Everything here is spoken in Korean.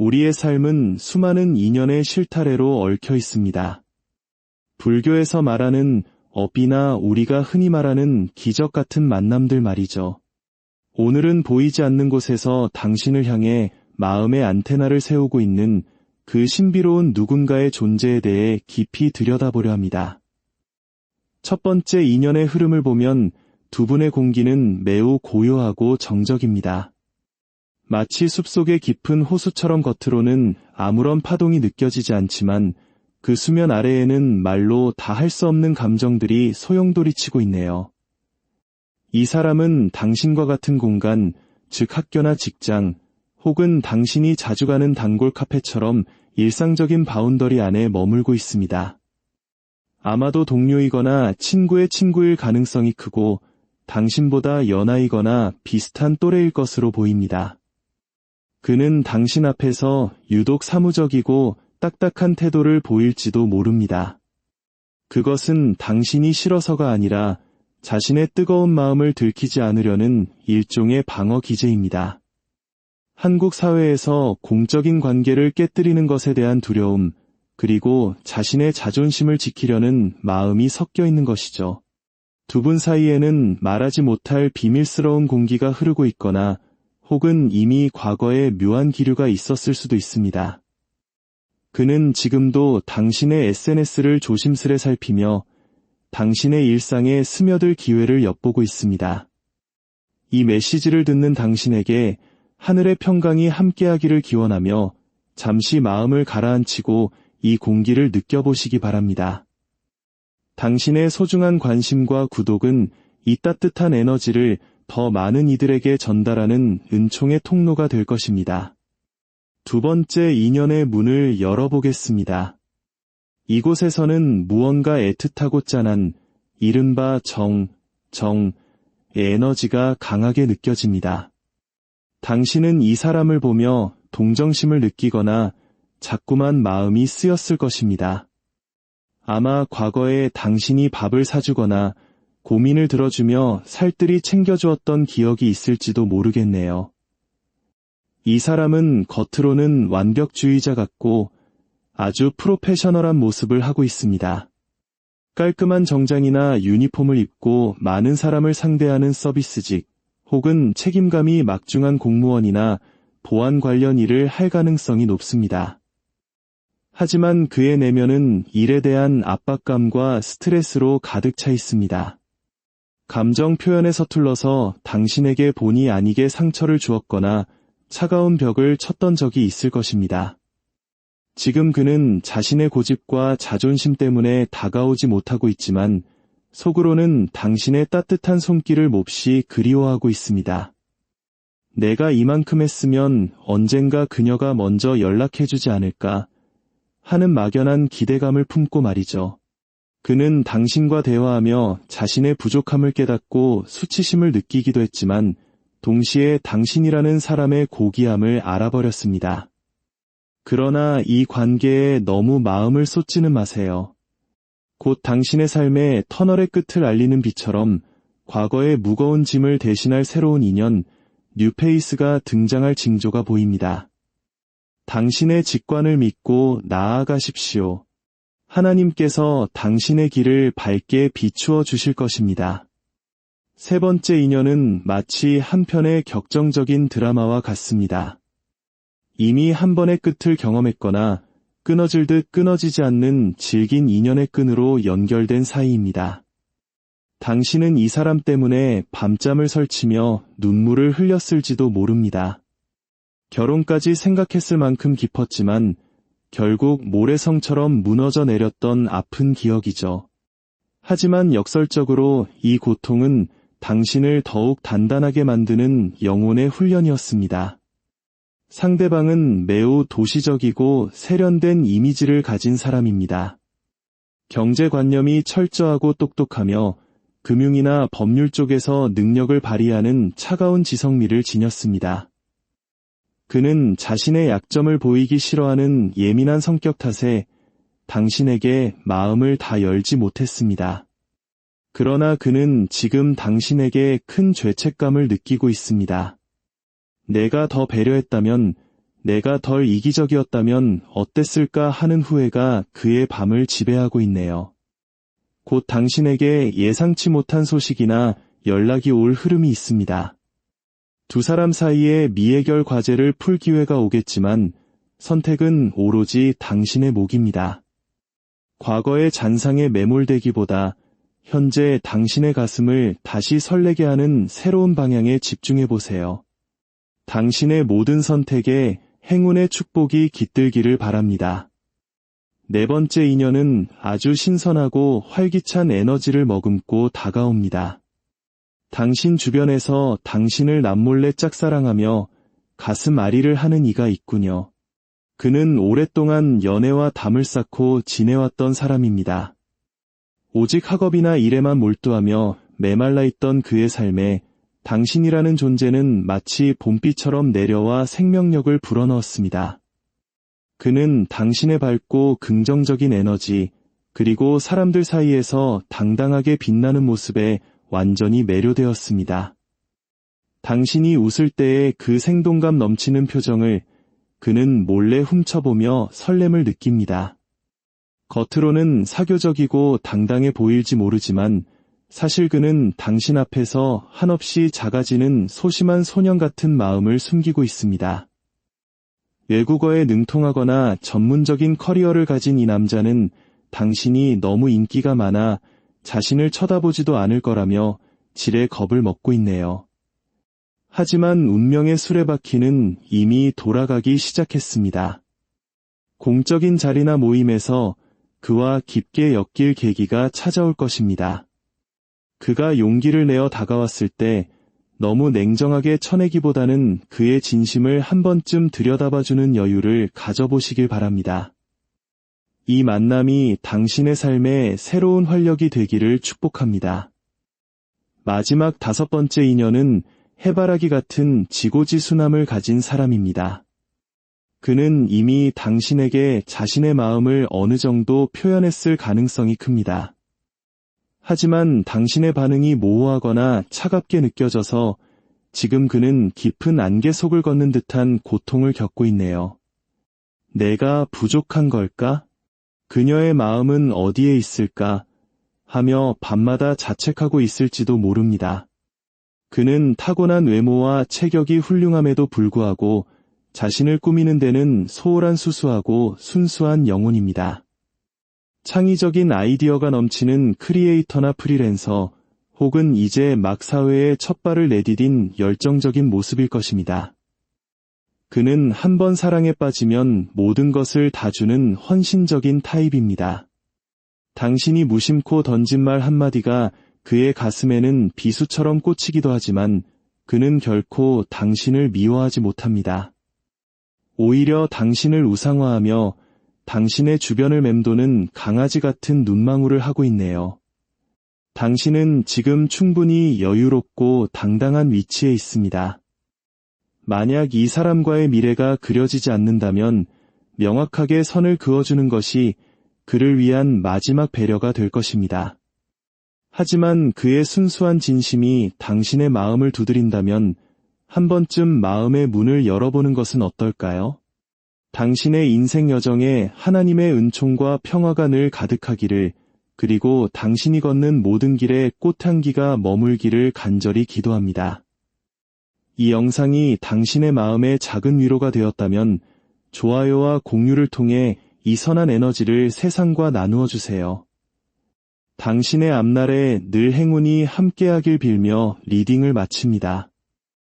우리의 삶은 수많은 인연의 실타래로 얽혀 있습니다. 불교에서 말하는 업이나 우리가 흔히 말하는 기적 같은 만남들 말이죠. 오늘은 보이지 않는 곳에서 당신을 향해 마음의 안테나를 세우고 있는 그 신비로운 누군가의 존재에 대해 깊이 들여다보려 합니다. 첫 번째 인연의 흐름을 보면 두 분의 공기는 매우 고요하고 정적입니다. 마치 숲속의 깊은 호수처럼 겉으로는 아무런 파동이 느껴지지 않지만 그 수면 아래에는 말로 다 할 수 없는 감정들이 소용돌이치고 있네요. 이 사람은 당신과 같은 공간, 즉 학교나 직장, 혹은 당신이 자주 가는 단골 카페처럼 일상적인 바운더리 안에 머물고 있습니다. 아마도 동료이거나 친구의 친구일 가능성이 크고 당신보다 연하이거나 비슷한 또래일 것으로 보입니다. 그는 당신 앞에서 유독 사무적이고 딱딱한 태도를 보일지도 모릅니다. 그것은 당신이 싫어서가 아니라 자신의 뜨거운 마음을 들키지 않으려는 일종의 방어 기제입니다. 한국 사회에서 공적인 관계를 깨뜨리는 것에 대한 두려움, 그리고 자신의 자존심을 지키려는 마음이 섞여 있는 것이죠. 두 분 사이에는 말하지 못할 비밀스러운 공기가 흐르고 있거나 혹은 이미 과거에 묘한 기류가 있었을 수도 있습니다. 그는 지금도 당신의 SNS를 조심스레 살피며 당신의 일상에 스며들 기회를 엿보고 있습니다. 이 메시지를 듣는 당신에게 하늘의 평강이 함께하기를 기원하며 잠시 마음을 가라앉히고 이 공기를 느껴보시기 바랍니다. 당신의 소중한 관심과 구독은 이 따뜻한 에너지를 더 많은 이들에게 전달하는 은총의 통로가 될 것입니다. 두 번째 인연의 문을 열어보겠습니다. 이곳에서는 무언가 애틋하고 짠한 이른바 정의 에너지가 강하게 느껴집니다. 당신은 이 사람을 보며 동정심을 느끼거나 자꾸만 마음이 쓰였을 것입니다. 아마 과거에 당신이 밥을 사주거나 고민을 들어주며 살뜰히 챙겨주었던 기억이 있을지도 모르겠네요. 이 사람은 겉으로는 완벽주의자 같고 아주 프로페셔널한 모습을 하고 있습니다. 깔끔한 정장이나 유니폼을 입고 많은 사람을 상대하는 서비스직 혹은 책임감이 막중한 공무원이나 보안 관련 일을 할 가능성이 높습니다. 하지만 그의 내면은 일에 대한 압박감과 스트레스로 가득 차 있습니다. 감정 표현에 서툴러서 당신에게 본의 아니게 상처를 주었거나 차가운 벽을 쳤던 적이 있을 것입니다. 지금 그는 자신의 고집과 자존심 때문에 다가오지 못하고 있지만 속으로는 당신의 따뜻한 손길을 몹시 그리워하고 있습니다. 내가 이만큼 했으면 언젠가 그녀가 먼저 연락해주지 않을까 하는 막연한 기대감을 품고 말이죠. 그는 당신과 대화하며 자신의 부족함을 깨닫고 수치심을 느끼기도 했지만 동시에 당신이라는 사람의 고귀함을 알아버렸습니다. 그러나 이 관계에 너무 마음을 쏟지는 마세요. 곧 당신의 삶의 터널의 끝을 알리는 빛처럼 과거의 무거운 짐을 대신할 새로운 인연, 뉴페이스가 등장할 징조가 보입니다. 당신의 직관을 믿고 나아가십시오. 하나님께서 당신의 길을 밝게 비추어 주실 것입니다. 세 번째 인연은 마치 한 편의 격정적인 드라마와 같습니다. 이미 한 번의 끝을 경험했거나 끊어질 듯 끊어지지 않는 질긴 인연의 끈으로 연결된 사이입니다. 당신은 이 사람 때문에 밤잠을 설치며 눈물을 흘렸을지도 모릅니다. 결혼까지 생각했을 만큼 깊었지만 결국 모래성처럼 무너져 내렸던 아픈 기억이죠. 하지만 역설적으로 이 고통은 당신을 더욱 단단하게 만드는 영혼의 훈련이었습니다. 상대방은 매우 도시적이고 세련된 이미지를 가진 사람입니다. 경제관념이 철저하고 똑똑하며 금융이나 법률 쪽에서 능력을 발휘하는 차가운 지성미를 지녔습니다. 그는 자신의 약점을 보이기 싫어하는 예민한 성격 탓에 당신에게 마음을 다 열지 못했습니다. 그러나 그는 지금 당신에게 큰 죄책감을 느끼고 있습니다. 내가 더 배려했다면, 내가 덜 이기적이었다면 어땠을까 하는 후회가 그의 밤을 지배하고 있네요. 곧 당신에게 예상치 못한 소식이나 연락이 올 흐름이 있습니다. 두 사람 사이에 미해결 과제를 풀 기회가 오겠지만 선택은 오로지 당신의 몫입니다. 과거의 잔상에 매몰되기보다 현재 당신의 가슴을 다시 설레게 하는 새로운 방향에 집중해 보세요. 당신의 모든 선택에 행운의 축복이 깃들기를 바랍니다. 네 번째 인연은 아주 신선하고 활기찬 에너지를 머금고 다가옵니다. 당신 주변에서 당신을 남몰래 짝사랑하며 가슴 아리를 하는 이가 있군요. 그는 오랫동안 연애와 담을 쌓고 지내왔던 사람입니다. 오직 학업이나 일에만 몰두하며 메말라 있던 그의 삶에 당신이라는 존재는 마치 봄비처럼 내려와 생명력을 불어넣었습니다. 그는 당신의 밝고 긍정적인 에너지, 그리고 사람들 사이에서 당당하게 빛나는 모습에 완전히 매료되었습니다. 당신이 웃을 때의 그 생동감 넘치는 표정을 그는 몰래 훔쳐보며 설렘을 느낍니다. 겉으로는 사교적이고 당당해 보일지 모르지만 사실 그는 당신 앞에서 한없이 작아지는 소심한 소년 같은 마음을 숨기고 있습니다. 외국어에 능통하거나 전문적인 커리어를 가진 이 남자는 당신이 너무 인기가 많아 자신을 쳐다보지도 않을 거라며 지레 겁을 먹고 있네요. 하지만 운명의 수레바퀴는 이미 돌아가기 시작했습니다. 공적인 자리나 모임에서 그와 깊게 엮일 계기가 찾아올 것입니다. 그가 용기를 내어 다가왔을 때 너무 냉정하게 쳐내기보다는 그의 진심을 한 번쯤 들여다봐주는 여유를 가져보시길 바랍니다. 이 만남이 당신의 삶에 새로운 활력이 되기를 축복합니다. 마지막 다섯 번째 인연은 해바라기 같은 지고지순함을 가진 사람입니다. 그는 이미 당신에게 자신의 마음을 어느 정도 표현했을 가능성이 큽니다. 하지만 당신의 반응이 모호하거나 차갑게 느껴져서 지금 그는 깊은 안개 속을 걷는 듯한 고통을 겪고 있네요. 내가 부족한 걸까? 그녀의 마음은 어디에 있을까? 하며 밤마다 자책하고 있을지도 모릅니다. 그는 타고난 외모와 체격이 훌륭함에도 불구하고 자신을 꾸미는 데는 소홀한 수수하고 순수한 영혼입니다. 창의적인 아이디어가 넘치는 크리에이터나 프리랜서 혹은 이제 막 사회에 첫 발을 내디딘 열정적인 모습일 것입니다. 그는 한 번 사랑에 빠지면 모든 것을 다 주는 헌신적인 타입입니다. 당신이 무심코 던진 말 한마디가 그의 가슴에는 비수처럼 꽂히기도 하지만 그는 결코 당신을 미워하지 못합니다. 오히려 당신을 우상화하며 당신의 주변을 맴도는 강아지 같은 눈망울을 하고 있네요. 당신은 지금 충분히 여유롭고 당당한 위치에 있습니다. 만약 이 사람과의 미래가 그려지지 않는다면 명확하게 선을 그어주는 것이 그를 위한 마지막 배려가 될 것입니다. 하지만 그의 순수한 진심이 당신의 마음을 두드린다면 한 번쯤 마음의 문을 열어보는 것은 어떨까요? 당신의 인생 여정에 하나님의 은총과 평화가 늘 가득하기를, 그리고 당신이 걷는 모든 길에 꽃향기가 머물기를 간절히 기도합니다. 이 영상이 당신의 마음에 작은 위로가 되었다면 좋아요와 공유를 통해 이 선한 에너지를 세상과 나누어 주세요. 당신의 앞날에 늘 행운이 함께하길 빌며 리딩을 마칩니다.